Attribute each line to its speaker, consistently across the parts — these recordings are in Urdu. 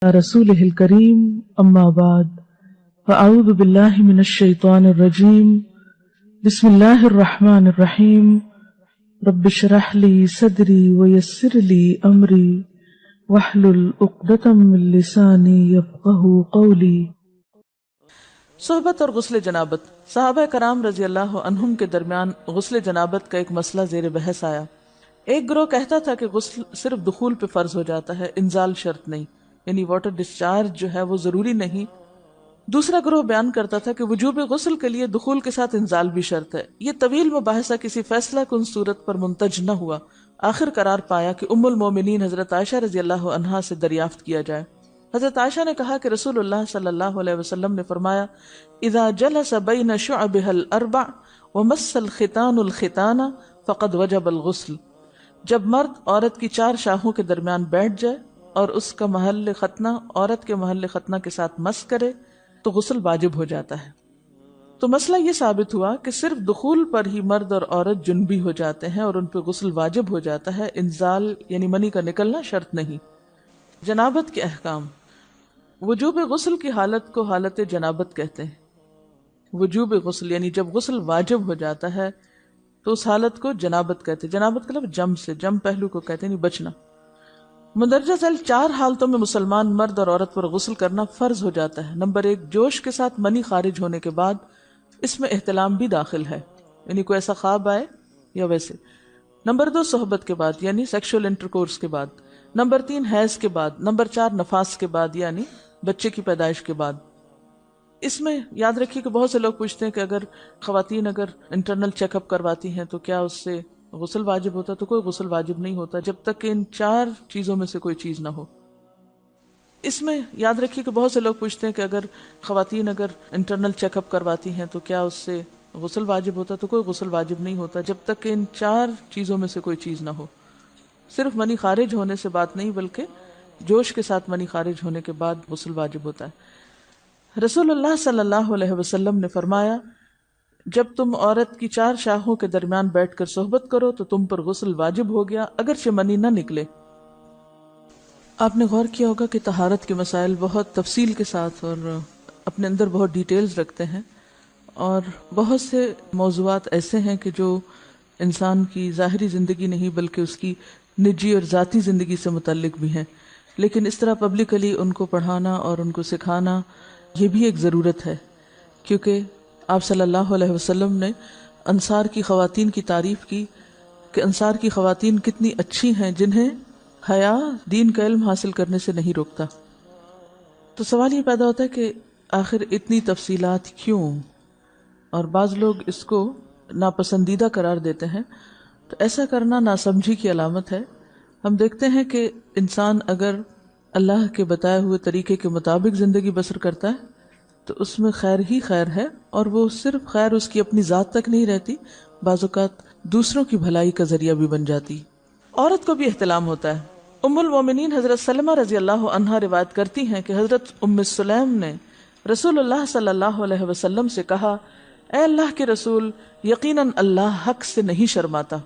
Speaker 1: رسوله الكريم أما بعد فأعوذ بالله من الشيطان الرجيم بسم الله الرحمن الرحيم رب اشرح لي صدري ويسر لي أمري واحلل عقدة من لساني يفقهوا قولي۔
Speaker 2: صحبت اور غسل جنابت۔ صحابہ کرام رضی اللہ عنہم کے درمیان غسل جنابت کا ایک مسئلہ زیر بحث آیا۔ ایک گروہ کہتا تھا کہ غسل صرف دخول پہ فرض ہو جاتا ہے، انزال شرط نہیں، یعنی واٹر ڈسچارج جو ہے وہ ضروری نہیں۔ دوسرا گروہ بیان کرتا تھا کہ وجوب غسل کے لیے دخول کے ساتھ انزال بھی شرط ہے۔ یہ طویل مباحثہ کسی فیصلہ کن صورت پر منتج نہ ہوا۔ آخر قرار پایا کہ ام المومنین حضرت عائشہ رضی اللہ عنہا سے دریافت کیا جائے۔ حضرت عائشہ نے کہا کہ رسول اللہ صلی اللہ علیہ وسلم نے فرمایا، اذا جلس بین شعبها الاربع ومس الختان الختان فقد وجب الغسل۔ جب مرد عورت کی چار شاخوں کے درمیان بیٹھ جائے اور اس کا محل ختنہ عورت کے محل ختنہ کے ساتھ مس کرے تو غسل واجب ہو جاتا ہے۔ تو مسئلہ یہ ثابت ہوا کہ صرف دخول پر ہی مرد اور عورت جنبی ہو جاتے ہیں اور ان پہ غسل واجب ہو جاتا ہے، انزال یعنی منی کا نکلنا شرط نہیں۔ جنابت کے احکام۔ وجوب غسل کی حالت کو حالت جنابت کہتے ہیں۔ وجوب غسل یعنی جب غسل واجب ہو جاتا ہے تو اس حالت کو جنابت کہتے ہیں۔ جنابت کا لفظ جم سے، جم پہلو کو کہتے ہیں، یعنی بچنا۔ مندرجہ ذیل چار حالتوں میں مسلمان مرد اور عورت پر غسل کرنا فرض ہو جاتا ہے۔ نمبر 1، جوش کے ساتھ منی خارج ہونے کے بعد، اس میں احتلام بھی داخل ہے، یعنی کوئی ایسا خواب آئے یا ویسے۔ نمبر 2، صحبت کے بعد یعنی سیکشول انٹرکورس کے بعد۔ نمبر 3، حیض کے بعد۔ نمبر 4، نفاس کے بعد یعنی بچے کی پیدائش کے بعد۔ اس میں یاد رکھیے کہ بہت سے لوگ پوچھتے ہیں کہ اگر خواتین انٹرنل چیک اپ کرواتی ہیں تو کیا اس سے غسل واجب ہوتا ہے؟ تو کوئی غسل واجب نہیں ہوتا جب تک کہ ان چار چیزوں میں سے کوئی چیز نہ ہو۔ اس میں یاد رکھیے کہ بہت سے لوگ پوچھتے ہیں کہ اگر خواتین انٹرنل چیک اپ کرواتی ہیں تو کیا اس سے غسل واجب ہوتا ہے؟ تو کوئی غسل واجب نہیں ہوتا جب تک کہ ان چار چیزوں میں سے کوئی چیز نہ ہو۔ صرف منی خارج ہونے سے بات نہیں، بلکہ جوش کے ساتھ منی خارج ہونے کے بعد غسل واجب ہوتا ہے۔ رسول اللہ صلی اللہ علیہ وسلم نے فرمایا، جب تم عورت کی چار شاخوں کے درمیان بیٹھ کر صحبت کرو تو تم پر غسل واجب ہو گیا، اگرچہ منی نہ نکلے۔ آپ نے غور کیا ہوگا کہ طہارت کے مسائل بہت تفصیل کے ساتھ اور اپنے اندر بہت ڈیٹیلز رکھتے ہیں، اور بہت سے موضوعات ایسے ہیں کہ جو انسان کی ظاہری زندگی نہیں بلکہ اس کی نجی اور ذاتی زندگی سے متعلق بھی ہیں، لیکن اس طرح پبلکلی ان کو پڑھانا اور ان کو سکھانا یہ بھی ایک ضرورت ہے، کیونکہ آپ صلی اللہ علیہ وسلم نے انصار کی خواتین کی تعریف کی کہ انصار کی خواتین کتنی اچھی ہیں جنہیں حیا دین کا علم حاصل کرنے سے نہیں روکتا۔ تو سوال یہ پیدا ہوتا ہے کہ آخر اتنی تفصیلات کیوں؟ اور بعض لوگ اس کو ناپسندیدہ قرار دیتے ہیں، تو ایسا کرنا ناسمجھی کی علامت ہے۔ ہم دیکھتے ہیں کہ انسان اگر اللہ کے بتائے ہوئے طریقے کے مطابق زندگی بسر کرتا ہے تو اس میں خیر ہی خیر ہے، اور وہ صرف خیر اس کی اپنی ذات تک نہیں رہتی، بعض اوقات دوسروں کی بھلائی کا ذریعہ بھی بن جاتی۔ عورت کو بھی احتلام ہوتا ہے۔ ام المومنین حضرت سلمہ رضی اللہ عنہا روایت کرتی ہیں کہ حضرت ام سلیم نے رسول اللہ صلی اللہ علیہ وسلم سے کہا، اے اللہ کے رسول، یقیناً اللہ حق سے نہیں شرماتا،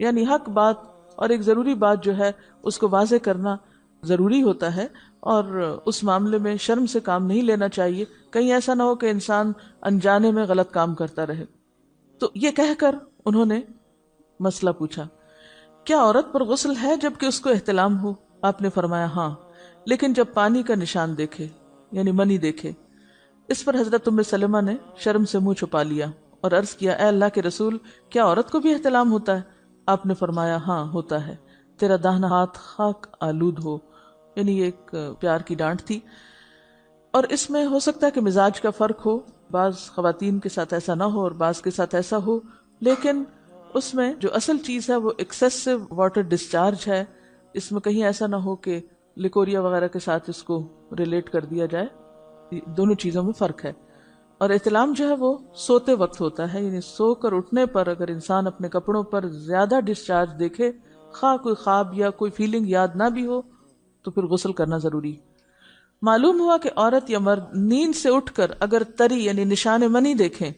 Speaker 2: یعنی حق بات اور ایک ضروری بات جو ہے اس کو واضح کرنا ضروری ہوتا ہے، اور اس معاملے میں شرم سے کام نہیں لینا چاہیے، کہیں ایسا نہ ہو کہ انسان انجانے میں غلط کام کرتا رہے۔ تو یہ کہہ کر انہوں نے مسئلہ پوچھا، کیا عورت پر غسل ہے جبکہ اس کو احتلام ہو؟ آپ نے فرمایا ہاں، لیکن جب پانی کا نشان دیکھے یعنی منی دیکھے۔ اس پر حضرت ام سلمہ نے شرم سے منہ چھپا لیا اور عرض کیا، اے اللہ کے رسول، کیا عورت کو بھی احتلام ہوتا ہے؟ آپ نے فرمایا ہاں ہوتا ہے، تیرا داہنا ہاتھ خاک آلود ہو، یعنی یہ ایک پیار کی ڈانٹ تھی۔ اور اس میں ہو سکتا ہے کہ مزاج کا فرق ہو، بعض خواتین کے ساتھ ایسا نہ ہو اور بعض کے ساتھ ایسا ہو، لیکن اس میں جو اصل چیز ہے وہ ایکسیسو واٹر ڈسچارج ہے۔ اس میں کہیں ایسا نہ ہو کہ لیکوریا وغیرہ کے ساتھ اس کو ریلیٹ کر دیا جائے، دونوں چیزوں میں فرق ہے۔ اور احتلام جو ہے وہ سوتے وقت ہوتا ہے، یعنی سو کر اٹھنے پر اگر انسان اپنے کپڑوں پر زیادہ ڈسچارج دیکھے، خواہ کوئی خواب یا کوئی فیلنگ یاد نہ بھی ہو، تو پھر غسل کرنا ضروری۔ معلوم ہوا کہ عورت یا مرد نیند سے اٹھ کر اگر تری یعنی نشان منی دیکھیں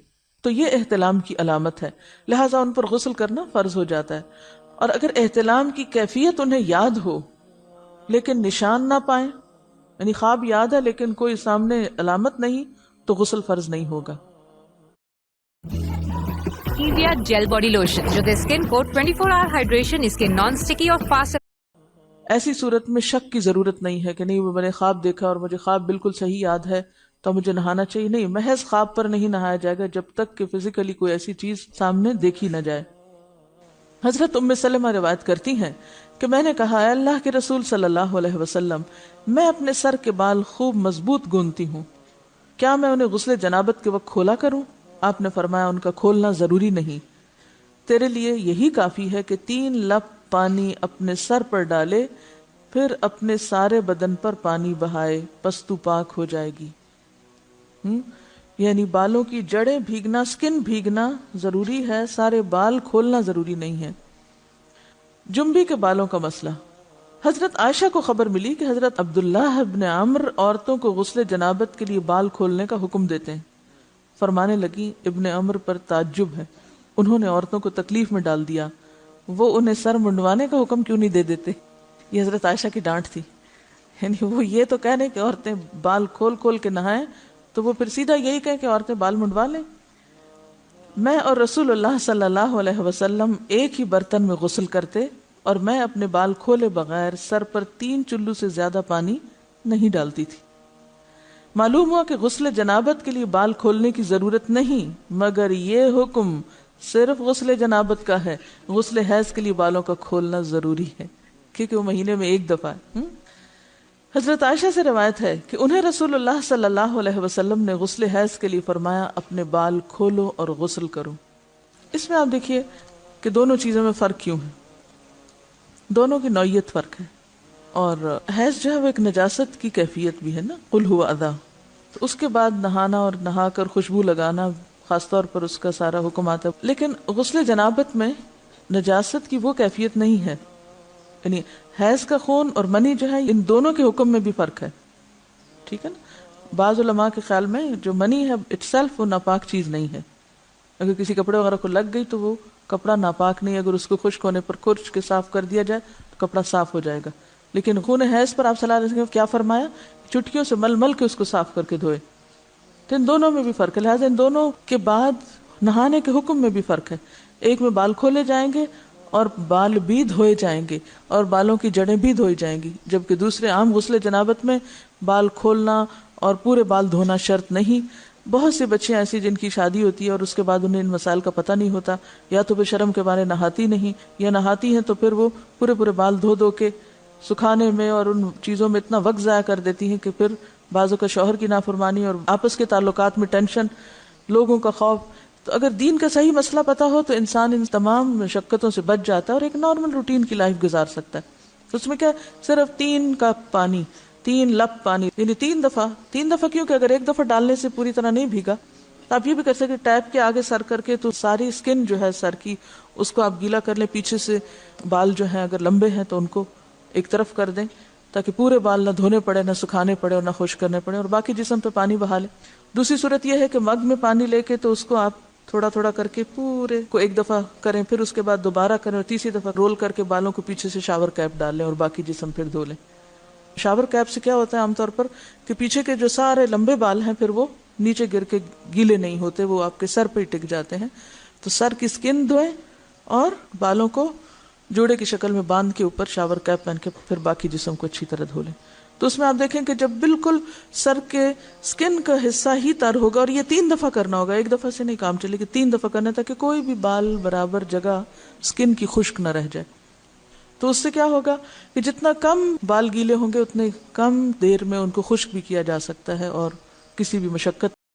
Speaker 2: تو یہ احتلام کی علامت ہے، لہٰذا ان پر غسل کرنا فرض ہو جاتا ہے۔ اور اگر احتلام کی کیفیت انہیں یاد ہو لیکن نشان نہ پائیں یعنی خواب یاد ہے لیکن کوئی سامنے علامت نہیں تو غسل فرض نہیں ہوگا.
Speaker 3: Nivea Gel Body Lotion جو کہ اسکن کو 24 hour hydration، اس کے نان اسٹکی اور فاسٹ.
Speaker 2: ایسی صورت میں شک کی ضرورت نہیں ہے کہ نہیں میں نے خواب دیکھا اور مجھے خواب بالکل صحیح یاد ہے تو مجھے نہانا چاہیے. نہیں، محض خواب پر نہیں نہایا جائے گا جب تک کہ فزیکلی کوئی ایسی چیز سامنے دیکھی نہ جائے. حضرت ام سلمہ روایت کرتی ہیں کہ میں نے کہا، اے اللہ کے رسول صلی اللہ علیہ وسلم، میں اپنے سر کے بال خوب مضبوط گوندتی ہوں، کیا میں انہیں غسل جنابت کے وقت کھولا کروں؟ آپ نے فرمایا، ان کا کھولنا ضروری نہیں، تیرے لیے یہی کافی ہے کہ 3 لپ پانی اپنے سر پر ڈالے، پھر اپنے سارے بدن پر پانی بہائے، پس تو پاک ہو جائے گی. یعنی بالوں کی جڑیں بھیگنا، سکن بھیگنا ضروری ہے، سارے بال کھولنا ضروری نہیں ہے. جنبی کے بالوں کا مسئلہ. حضرت عائشہ کو خبر ملی کہ حضرت عبداللہ ابن عمرو عورتوں کو غسل جنابت کے لیے بال کھولنے کا حکم دیتے ہیں. فرمانے لگی، ابن عمرو پر تعجب ہے، انہوں نے عورتوں کو تکلیف میں ڈال دیا، وہ انہیں سر منڈوانے کا حکم کیوں نہیں دے دیتے؟ یہ حضرت عائشہ کی ڈانٹ تھی. یعنی وہ یہ تو کہنے کہ عورتیں بال کھول کھول کے نہائیں تو وہ پھر سیدھا یہی کہیں کہ عورتیں بال منڈوا لیں. میں اور رسول اللہ صلی اللہ علیہ وسلم ایک ہی برتن میں غسل کرتے اور میں اپنے بال کھولے بغیر سر پر 3 چلو سے زیادہ پانی نہیں ڈالتی تھی. معلوم ہوا کہ غسل جنابت کے لیے بال کھولنے کی ضرورت نہیں، مگر یہ حکم صرف غسل جنابت کا ہے. غسل حیض کے لیے بالوں کا کھولنا ضروری ہے کیونکہ وہ مہینے میں ایک دفعہ. حضرت عائشہ سے روایت ہے کہ انہیں رسول اللہ صلی اللہ علیہ وسلم نے غسل حیض کے لیے فرمایا، اپنے بال کھولو اور غسل کرو. اس میں آپ دیکھیے کہ دونوں چیزوں میں فرق کیوں ہے، دونوں کی نوعیت فرق ہے. اور حیض جو ہے وہ ایک نجاست کی کیفیت بھی ہے نا، قل ہوا اذی، تو اس کے بعد نہانا اور نہا کر خوشبو لگانا خاص طور پر اس کا سارا حکم آتا ہے. لیکن غسل جنابت میں نجاست کی وہ کیفیت نہیں ہے. یعنی حیض کا خون اور منی جو ہے ان دونوں کے حکم میں بھی فرق ہے. ٹھیک ہے نا. بعض علماء کے خیال میں جو منی ہے اٹ سیلف وہ ناپاک چیز نہیں ہے. اگر کسی کپڑے وغیرہ کو لگ گئی تو وہ کپڑا ناپاک نہیں، اگر اس کو خشک ہونے پر خرچ کے صاف کر دیا جائے تو کپڑا صاف ہو جائے گا. لیکن خون حیض پر آپ صلی اللہ علیہ وسلم کیا فرمایا؟ چٹکیوں سے مل مل کے اس کو صاف کر کے دھوئے. تو ان دونوں میں بھی فرق ہے. لہٰذا ان دونوں کے بعد نہانے کے حکم میں بھی فرق ہے. ایک میں بال کھولے جائیں گے اور بال بھی دھوئے جائیں گے اور بالوں کی جڑیں بھی دھوئی جائیں گی، جبکہ دوسرے عام غسل جنابت میں بال کھولنا اور پورے بال دھونا شرط نہیں. بہت سی بچیاں ایسی جن کی شادی ہوتی ہے اور اس کے بعد انہیں ان مسائل کا پتہ نہیں ہوتا، یا تو پھر شرم کے بارے نہاتی نہیں، یا نہاتی ہیں تو پھر وہ پورے بال دھو دھو کے سکھانے میں اور ان چیزوں میں اتنا وقت ضائع کر دیتی ہیں کہ پھر بعضوں کا شوہر کی نافرمانی اور آپس کے تعلقات میں ٹینشن، لوگوں کا خوف. تو اگر دین کا صحیح مسئلہ پتا ہو تو انسان ان تمام مشقتوں سے بچ جاتا ہے اور ایک نارمل روٹین کی لائف گزار سکتا ہے. اس میں کیا صرف 3 کپ پانی، 3 لپ پانی، یعنی 3 دفعہ کیونکہ اگر ایک دفعہ ڈالنے سے پوری طرح نہیں بھیگا تو آپ یہ بھی کر سکتے ٹیپ کے آگے سر کر کے تو ساری اسکن جو ہے سر کی اس کو آپ گیلا کر لیں. پیچھے سے بال جو ہیں اگر لمبے ہیں تو ان کو ایک طرف کر دیں تاکہ پورے بال نہ دھونے پڑے، نہ سکھانے پڑے اور نہ خشک کرنے پڑے، اور باقی جسم پہ پانی بہا لیں. دوسری صورت یہ ہے کہ مگ میں پانی لے کے تو اس کو آپ تھوڑا تھوڑا کر کے پورے کو ایک دفعہ کریں، پھر اس کے بعد دوبارہ کریں اور تیسری دفعہ رول کر کے بالوں کو پیچھے سے شاور کیپ ڈال لیں اور باقی جسم پھر دھو لیں. شاور کیپ سے کیا ہوتا ہے عام طور پر کہ پیچھے کے جو سارے لمبے بال ہیں پھر وہ نیچے گر کے گیلے نہیں ہوتے، وہ آپ کے سر پہ ہی ٹک جاتے ہیں. تو سر کی سکن دھوئیں اور بالوں کو جوڑے کی شکل میں باندھ کے اوپر شاور کیپ پہن کے پھر باقی جسم کو اچھی طرح دھو لیں. تو اس میں آپ دیکھیں کہ جب بالکل سر کے سکن کا حصہ ہی تر ہوگا، اور یہ 3 دفعہ کرنا ہوگا، ایک دفعہ سے نہیں کام چلے گا، 3 دفعہ کرنا تاکہ کوئی بھی بال برابر جگہ سکن کی خشک نہ رہ جائے. تو اس سے کیا ہوگا کہ جتنا کم بال گیلے ہوں گے اتنے کم دیر میں ان کو خشک بھی کیا جا سکتا ہے اور کسی بھی مشقت